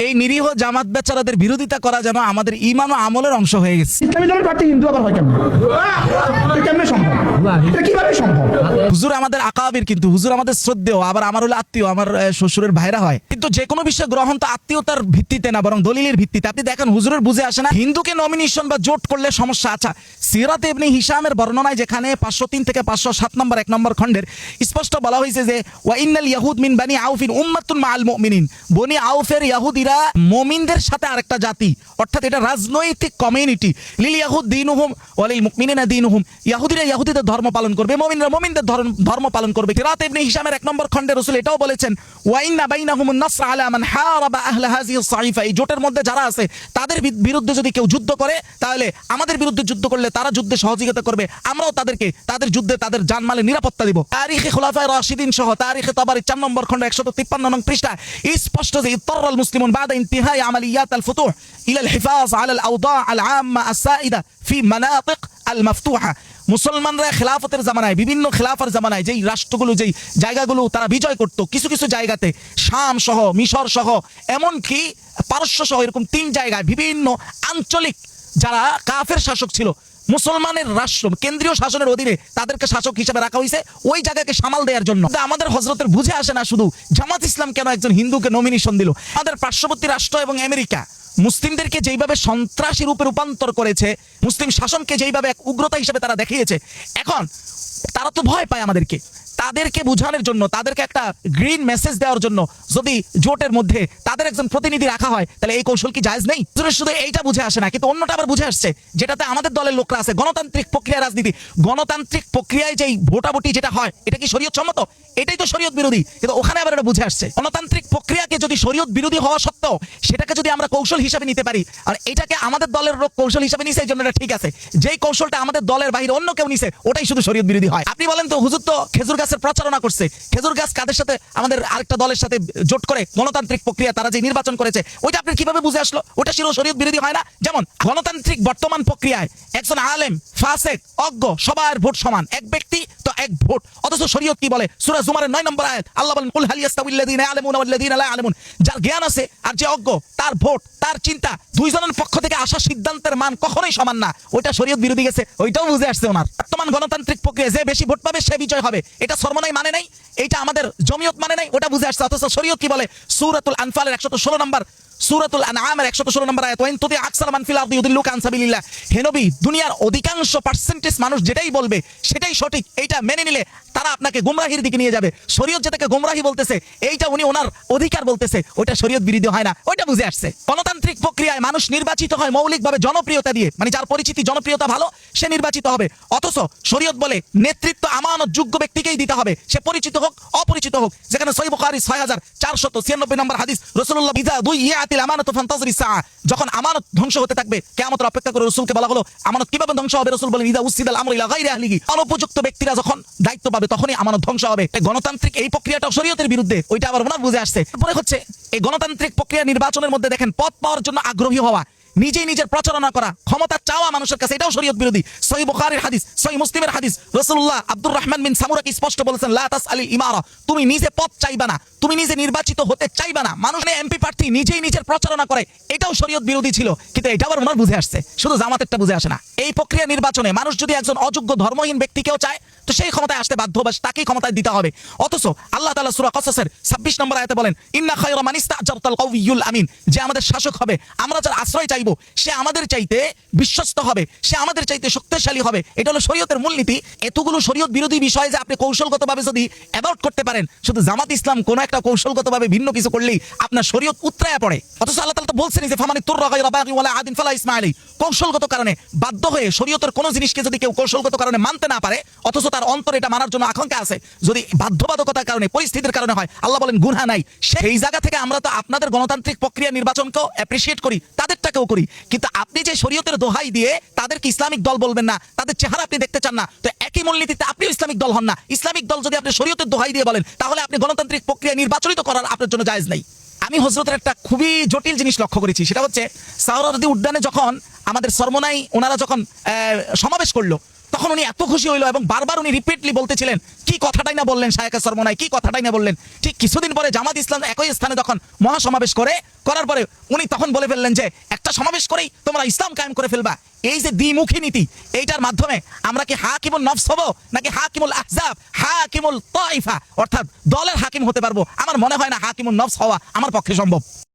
এই নিরীহ জামাত বেচারাদের বিরোধিতা করা যেন আমাদের ঈমান ও আমলের অংশ হয়ে গেছে। ইসলামী দলের প্রার্থী হিন্দু আবার হয় কেমন? এটা কেমনে সম্ভব? এটা কিভাবে সম্ভব? হুজুর আমাদের আকাবির, কিন্তু হুজুর আমাদের শ্রদ্ধেয়, আবার আমার হলো আত্মীয়, আমার শ্বশুরের ভাইরা হয়। কিন্তু যে কোনো বিষয় গ্রহণ তো আত্মীয়তার ভিত্তিতে না, বরং দলিলের ভিত্তিতে। আপনি দেখেন হুজুরের বুঝে আসে না হিন্দুকে নমিনেশন বা জোট করলে সমস্যা। আচ্ছা, সিরাতে ইবনে হিশামের বর্ণনায় যেখানে 503 থেকে 507 নম্বর 1 নম্বর খণ্ডের স্পষ্ট বলা হয়েছে যে ওয়া ইন্নাল ইয়াহুদ মিন বানি আউফিন উম্মাতুন মাআল মুমিনিন, বনি আউফের ইহুদিরা মুমিনদের সাথে আরেকটা জাতি, অর্থাৎ এটা রাজনৈতিক কমিউনিটি। লিল ইয়াহুদ দীনুহুম ওয়া লিল মুমিনিনা দীনুহুম, ইহুদিরা ইহুদিদের ধর্ম পালন করবে, মুমিনরা মুমিনদের ধর্ম পালন করবে। সিরাতে ইবনে হিশামের 1 নম্বর খণ্ডে রাসূল এটাও বলেছেন ওয়া ইন্না বাইনাহুমুন নাসর আলা মান হারাবা আহলা হাযিহিস সাইফা, এই জোটের মধ্যে যারা আছে তাদের বিরুদ্ধে যদি কেউ যুদ্ধ করে, তাহলে আমাদের বিরুদ্ধে যুদ্ধ করলে তারা যুদ্ধে সহযোগিতা করবে, আমরাও তাদেরকে তাদের যুদ্ধে তাদের জানমালের নিরাপত্তা দিব। তারিখে খুলাফায়ে রাশিদিন সহ তারিখে তাবারি 4 নম্বর খণ্ড 153 নং পৃষ্ঠা স্পষ্ট যে ইত্তারাল মুসলিমুন বাদা ইন্তিহাই আমালিয়াত আল ফুতুহ ইলা আল হিফাজ আলা আল আওদা আল আম্মা আস-সাইদা ফি মানাতিক আল মাফতুহা, মুসলমানরা খেলাফতের জামানায়, বিভিন্ন খেলাফার জামানায় যেই রাষ্ট্রগুলো, যেই জায়গাগুলো তারা বিজয় করত, কিছু কিছু জায়গাতে শাম সহ, মিশর সহ, এমনকি পারস্য সহ, এরকম 3 জায়গায় বিভিন্ন আঞ্চলিক যারা কাফের শাসক ছিল, মুসলমানের রাষ্ট্র কেন্দ্রীয় শাসনের অধীনে তাদেরকে শাসক হিসেবে রাখা হয়েছে ওই জায়গাকে সামাল দেওয়ার জন্য। আমাদের হযরতের বুঝে আসে না শুধু জামাত ইসলাম কেন একজন হিন্দুকে নমিনেশন দিল। আমাদের পার্শ্ববর্তী রাষ্ট্র এবং আমেরিকা মুসলিমদেরকে যেইভাবে সন্ত্রাসী রূপে রূপান্তর করেছে, মুসলিম শাসনকে যেইভাবে এক উগ্রতা হিসেবে তারা দেখিয়েছে, এখন তারা তো ভয় পায় আমাদেরকে। তাদেরকে বোঝানোর জন্য, তাদেরকে একটা গ্রিন মেসেজ দেওয়ার জন্য যদি জোটের মধ্যে তাদের একজন প্রতিনিধি রাখা হয়, তাহলে এই কৌশল কি জায়েজ নেই? শুধু এইটা বুঝে আসে না, কিন্তু অন্যটা আবার বুঝে আসছে, যেটাতে আমাদের দলের লোকরা আছে। গণতান্ত্রিক প্রক্রিয়া রাজনীতি, গণতান্ত্রিক প্রক্রিয়ায় যেই ভোটাভুটি যেটা হয়, এটা কি শরীয়ত সম্মত? এটাই তো শরীয়ত বিরোধী। কিন্তু ওখানে আবার এটা বুঝে আসছে গণতান্ত্রিক প্রক্রিয়াকে যদি শরীয়ত বিরোধী হওয়া সত্ত্বেও সেটাকে যদি আমরা কৌশল হিসাবে নিতে পারি, আর এটাকে আমাদের দলের লোক কৌশল হিসাবে নিছে, এই জন্য এটা ঠিক আছে। যেই কৌশলটা আমাদের দলের বাইরে অন্য কেউ নিছে, ওটাই শুধু শরীয়ত বিরোধী হয়। আপনি বলেন তো, হুজুর তো খেজুর গাছের প্রচারণা করছে, খেজুর গাছ কাদের সাথে? আমাদের আরেকটা দলের সাথে জোট করে গণতান্ত্রিক প্রক্রিয়া তারা যে নির্বাচন করেছে, ওইটা আপনার কিভাবে বুঝে আসলো? ওটা ছিল শরীয়ত বিরোধী হয় না? যেমন গণতান্ত্রিক বর্তমান প্রক্রিয়ায় একজন আলেম, ফাসেক, অজ্ঞ সবার ভোট সমান, এক ব্যক্তি তো এক ভোট। অথচ শরীয়ত কি বলে? সূরা জুমারের 9 নম্বর আয়াত আল্লাহ বলেন কুল হাল ইয়াস্তাউিল্লাযীনা ইয়ালামুনা ওয়াল্লাযীনা লা ইয়ালামুন, যার জ্ঞান আছে আর যে অজ্ঞ, তার ভোট, তার চিন্তা, দুইজনের পক্ষ থেকে আসা সিদ্ধান্তের মান কখনোই সমান না। ওইটা শরীয়ত বিরোধী গেছে, ওইটাও বুঝে আসছে ওনার। বর্তমান গণতান্ত্রিক প্রক্রিয়া যে বেশি ভোট পাবে সে বিজয় হবে, এটা সর্বনয় মানে নাই, এইটা আমাদের জমিয়ত মানে নাই, ওটা বুঝে আসছে। অথচ শরীয়ত কি বলে? সূরাতুল আনফালের 116 নম্বর, সূরাতুল আনআমের 116 নম্বর আয়াত ওয়াইন তুতি আকসার মান ফিল আরদি ইউদিল্লুকা আন সাবিলিল্লাহ, হে নবী, দুনিয়ার অধিকাংশ পার্সেন্টেজ মানুষ যেটাই বলবে সেটাই সঠিক, এইটা মেনে নিলে তারা আপনাকে গুমরাহির দিকে নিয়ে যাবে। শরীয়ত যেটাকে গুমরাহি বলতেছে, এইটা উনি ওনার অধিকার বলতেছে, ওইটা শরীয়ত বিরোধী হয় না, ওইটা বুঝে আসছে। গণতান্ত্রিক প্রক্রিয়ায় মানুষ নির্বাচিত হয় মৌলিকভাবে জনপ্রিয়তা দিয়ে, মানে যার পরিচিতি জনপ্রিয়তা ভালো সে নির্বাচিত হবে। অথচ শরীয়ত বলে নেতৃত্ব আমানত যোগ্য ব্যক্তিকেই দিতে হবে, সে পরিচিত হোক অপরিচিত হোক। যেখানে সহিহ বুখারী 6496 নম্বর হাদিস, রাসূলুল্লাহ ইযা দুইয়াতিল আমানাতু ফান্তাযিরি সাআ, যখন আমানত ধ্বংস হতে থাকবে কিয়ামতের অপেক্ষা করে। রাসূলকে বলা হলো আমানত কিভাবে ধ্বংস হবে? রাসূল বলেন ইযা উসিদাল আমরু ইলা গায়রি আহলিহি, অনুপযুক্ত ব্যক্তিরা যখন দায়িত্ব পাবে তখনই আমানত ধ্বংস হবে। গণতান্ত্রিক এই প্রক্রিয়াটা শরীয়তের বিরুদ্ধে, ওইটা আবার ওনার বুঝে আসছে। তারপরে হচ্ছে এই গণতান্ত্রিক প্রক্রিয়া নির্বাচনের মধ্যে দেখেন পদ পাওয়ার জন্য আগ্রহী হওয়া, নিজেই নিজের প্রচারণা করা, ক্ষমতা চাওয়া মানুষের কাছে, এটাও শরীয়ত বিরোধী। সহিহ বুখারীর হাদিস, সহিহ মুসলিমের হাদিস, রাসূলুল্লাহ আব্দুর রহমান বিন সামুরাকে স্পষ্ট বলেছেন লা তাসআলিল ইমারা, তুমি নিজে পদ চাইবা না, তুমি নিজে নির্বাচিত হতে চাইবা না। মানুষ এমপি প্রার্থী নিজেই নিজের প্রচারণা করে, এটাও শরীয়ত বিরোধী ছিল। কিন্তু এটা আবার ওনার বুঝে আসছে, শুধু জামাতেরটা বুঝে আসে না। এই প্রক্রিয়া নির্বাচনে মানুষ যদি একজন অযোগ্য ধর্মহীন ব্যক্তিকেও চায়, তো সেই ক্ষমতায় আসতে বাধ্য, বা তাকেই ক্ষমতায় দিতে হবে। অথচ আল্লাহ তাআলা সূরা কসসের 26 নম্বর আয়াতে বলেন ইন্না খায়রা মান ইসতা'জারতাল কাউইয়ুল আমিন, যে আমাদের শাসক হবে, আমরা যার আশ্রয় চাইবো, সে আমাদের চাইতে বিশ্বস্ত হবে, সে আমাদের চাইতে শক্তিশালী হবে। এটা হলো শরীয়তের মূলনীতি। এতগুলো শরীয়ত বিরোধী বিষয় যে আপনি কৌশলগতভাবে যদি অ্যাভয়েড করতে পারেন, শুধু জামাত ইসলাম কোনো একটা কৌশলগতভাবে ভিন্ন কিছু করলেই আপনার শরীয়ত উতরায়া পড়ে। অথচ আল্লাহ তাআলা তো বলছেন যে ফামানি তুররা গায়রা বাগি ওয়ালা আদিন ফালা ইসমা আলাইহি, কৌশলগত কারণে বাধ্য হয়ে শরীয়তের কোনো জিনিসকে যদি কেউ কৌশলগত কারণে মানতে না পারে, অথচ তার অন্তরে এটা মানার জন্য আকাঙ্ক্ষা আছে, যদি বাধ্যবাধকতার কারণে, পরিস্থিতির কারণে হয়, আল্লাহ বলেন গুনাহ নাই। সেই জায়গা থেকে আমরা তো আপনাদের গণতান্ত্রিক প্রক্রিয়া নির্বাচনকেও অ্যাপ্রিশিয়েট করি, তাদেরটাকেও করি। কিন্তু আপনি যে শরীয়তের দোহাই দিয়ে তাদেরকে ইসলামিক দল বলবেন না, তাদের চেহারা আপনি দেখতে চান না, তো একই মূলনীতিতে আপনিও ইসলামিক দল হন না। ইসলামিক দল যদি আপনি শরীয়তের দোহাই দিয়ে বলেন, তাহলে আপনি গণতান্ত্রিক প্রক্রিয়া নির্বাচনিত করার আপনার জন্য জায়েজ নাই। আমি হযরতের একটা খুবই জটিল জিনিস লক্ষ্য করেছি, সেটা হচ্ছে সাহরাওয়ার্দী উদ্যানে যখন আমাদের সরমনাই ওনারা যখন সমাবেশ করলো, তখন উনি এত খুশি হইলো এবং বারবার উনি রিপিটলি বলতেছিলেন, কি কথাটাই না বললেন শায়েখে সরমনাই, কি কথাটাই না বললেন। ঠিক কিছুদিন পরে জামাত ইসলাম একই স্থানে যখন মহাসমাবেশ করার পরে উনি তখন বলে ফেললেন যে একটা সমাবেশ করেই তোমরা ইসলাম কায়েম করে ফেলবা। এই যে দ্বিমুখী নীতি, এইটার মাধ্যমে আমরা কি হাকিমুল নফস হবো নাকি হাকিমুল আহজাব, হাকিমুল তাইফা অর্থাৎ দলের হাকিম হতে পারবো? আমার মনে হয় না হাকিমুল নফস হওয়া আমার পক্ষে সম্ভব।